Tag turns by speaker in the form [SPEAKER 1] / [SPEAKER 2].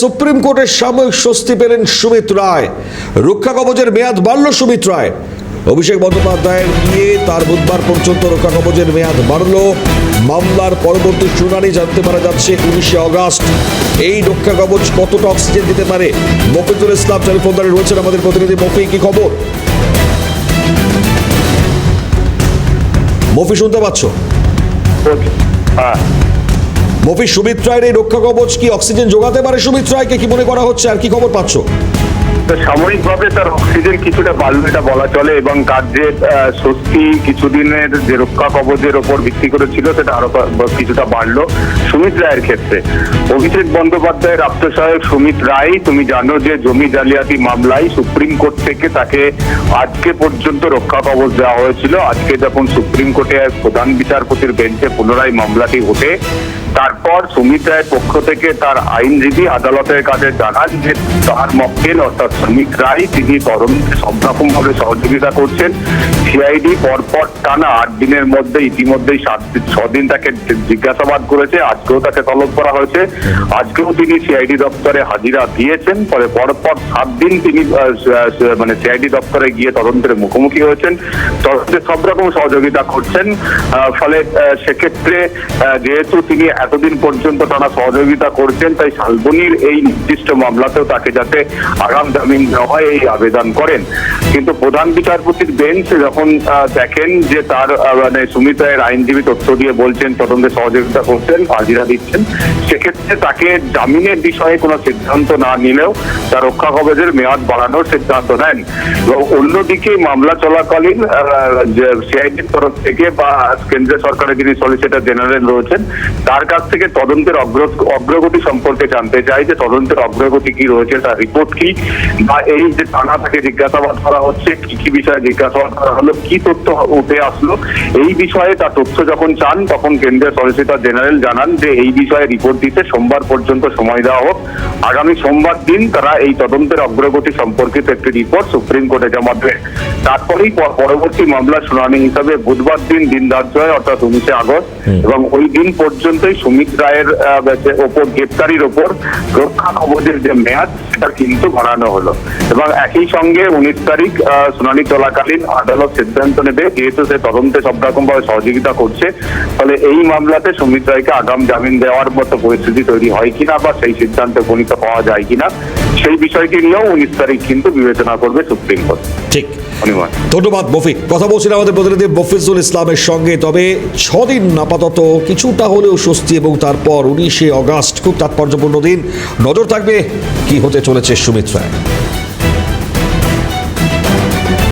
[SPEAKER 1] Supreme কোর্টের সাময়িক স্বস্তি পেলেন সুমিত রায়। রক্ষা কবচের মেয়াদ বাড়ল সুমিত রায়। অভিষেক বন্দ্যোপাধ্যায়ের নিয়ে তার বুধবার পর্যন্ত রক্ষা কবচের মেয়াদ বাড়ল। মামলার পরবর্তী শুনানি জানতে পারা যাচ্ছে 19শে আগস্ট। এই রক্ষা কবচ কতটা অক্সিজেন দিতে পারে? মফিজুল ইসলাম টেলিফোন দ্বারা রয়েছেন আমাদের প্রতিনিধি। মফি, কি খবর? মফি, শুনতে পাচ্ছ? মফি, সুমিত রায়ের এই রক্ষা কবচ কি অক্সিজেন যোগাতে পারে? সুমিত রায়কে কি মনে করা হচ্ছে, আর কি খবর পাচ্ছ?
[SPEAKER 2] সাময়িকভাবে তার অক্সিজেন কিছুটা বাড়লো এটা বলা চলে, এবং তার যে স্বস্তি কিছুদিনের যে রক্ষা কবচের ওপর ভিত্তি করেছিল সেটা আরো কিছুটা বাড়লো সুমিত রায়ের ক্ষেত্রে। অভিষেক বন্দ্যোপাধ্যায়ের আত্মসহায়ক সুমিত রায়, তুমি জানো যে জমি জালিয়াতি মামলায় সুপ্রিম কোর্ট থেকে তাকে আজকে পর্যন্ত রক্ষা কবচ দেওয়া হয়েছিল। আজকে যখন সুপ্রিম কোর্টে প্রধান বিচারপতির বেঞ্চে পুনরায় মামলাটি ওঠে, তারপর সুমিত রায়ের পক্ষ থেকে তার আইনজীবী আদালতের কাছে জানান যে তার মক্কেল অর্থাৎ সুমিত রায় তিনি তদন্তে সব রকম ভাবে সহযোগিতা করছেন। সিআইডি পরপর টানা 8 দিনের মধ্যে ইতিমধ্যেই 6 দিন তাকে জিজ্ঞাসাবাদ করেছে। আজকেও তাকে তলব করা হয়েছে। আজকেও তিনি সিআইডি দপ্তরে হাজিরা দিয়েছেন। পরে পরপর 7 দিন তিনি মানে সিআইডি দপ্তরে গিয়ে তদন্তের মুখোমুখি হয়েছেন, তদন্তে সব রকম সহযোগিতা করছেন। ফলে সেক্ষেত্রে যেহেতু তিনি এতদিন পর্যন্ত তারা সহযোগিতা করছেন, তাই শালবনীর এই নির্দিষ্ট মামলাতেও তাকে যাতে আগাম জামিন দেওয়া হয় এই আবেদন করেন। কিন্তু প্রধান বিচারপতির বেঞ্চ যখন দেখেন যে তার মানে সুমিত রায়ের আইনজীবী তথ্য দিয়ে বলছেন তদন্তে সহযোগিতা করছেন, হাজিরা দিচ্ছেন, সেক্ষেত্রে তাকে জামিনের বিষয়ে কোনো সিদ্ধান্ত না নিলেও তার রক্ষা কবচের মেয়াদ বাড়ানোর সিদ্ধান্ত নেন। এবং অন্যদিকে মামলা চলাকালীন সিআইডির তরফ থেকে বা কেন্দ্রীয় সরকারের যিনি সলিসিটর জেনারেল রয়েছেন তার কাছ থেকে তদন্তের অগ্রগতি সম্পর্কে জানতে চাই, যে তদন্তের অগ্রগতি কি রয়েছে, তার রিপোর্ট কি, বা এই যে টানা তাকে জিজ্ঞাসাবাদ করা হচ্ছে কি কি বিষয়ে জিজ্ঞাসাবাদ করা হলো, কি তথ্য উঠে আসলো, এই বিষয়ে তার তথ্য যখন চান তখন কেন্দ্রীয় সলিসিটর জেনারেল জানান যে এই বিষয়ে রিপোর্ট দিতে সোমবার পর্যন্ত সময় দেওয়া হোক। আগামী সোমবার দিন তারা এই তদন্তের অগ্রগতি সম্পর্কিত একটি রিপোর্ট সুপ্রিম কোর্টে জমা দেবে। তারপরেই পরবর্তী মামলা শুনানি হিসাবে বুধবার দিন ধার্য হয়, অর্থাৎ 19শে আগস্ট, এবং ওই দিন পর্যন্তই সুমিত রায়ের ওপর গ্রেপ্তারির ওপর রক্ষা কবচের যে মেয়াদ সেটা কিন্তু বাড়ানো হলো। এবং একই সঙ্গে 19 তারিখ শুনানি চলাকালীন আদালত সিদ্ধান্ত নেবে, যেহেতু সে তদন্তে সব রকম ভাবে সহযোগিতা করছে, ফলে এই মামলাতে সুমিত রায়কে আগাম জামিন দেওয়ার মতো পরিস্থিতি তৈরি হয় কিনা বা সেই সিদ্ধান্তে উপনীত পাওয়া যায় কিনা, সেই বিষয়টি নিয়েও 19 তারিখ কিন্তু বিবেচনা করবে সুপ্রিম কোর্ট।
[SPEAKER 1] ঠিক, ধন্যবাদ মফি। কথা বলছিলাম আমাদের প্রতিনিধি মফিজুল ইসলামের সঙ্গে। তবে 6 দিন আপাতত কিছুটা হলেও স্বস্তি, এবং তারপর 19শে আগস্ট খুব তাৎপর্যপূর্ণ দিন। নজর থাকবে কি হতে চলেছে সুমিত রায়।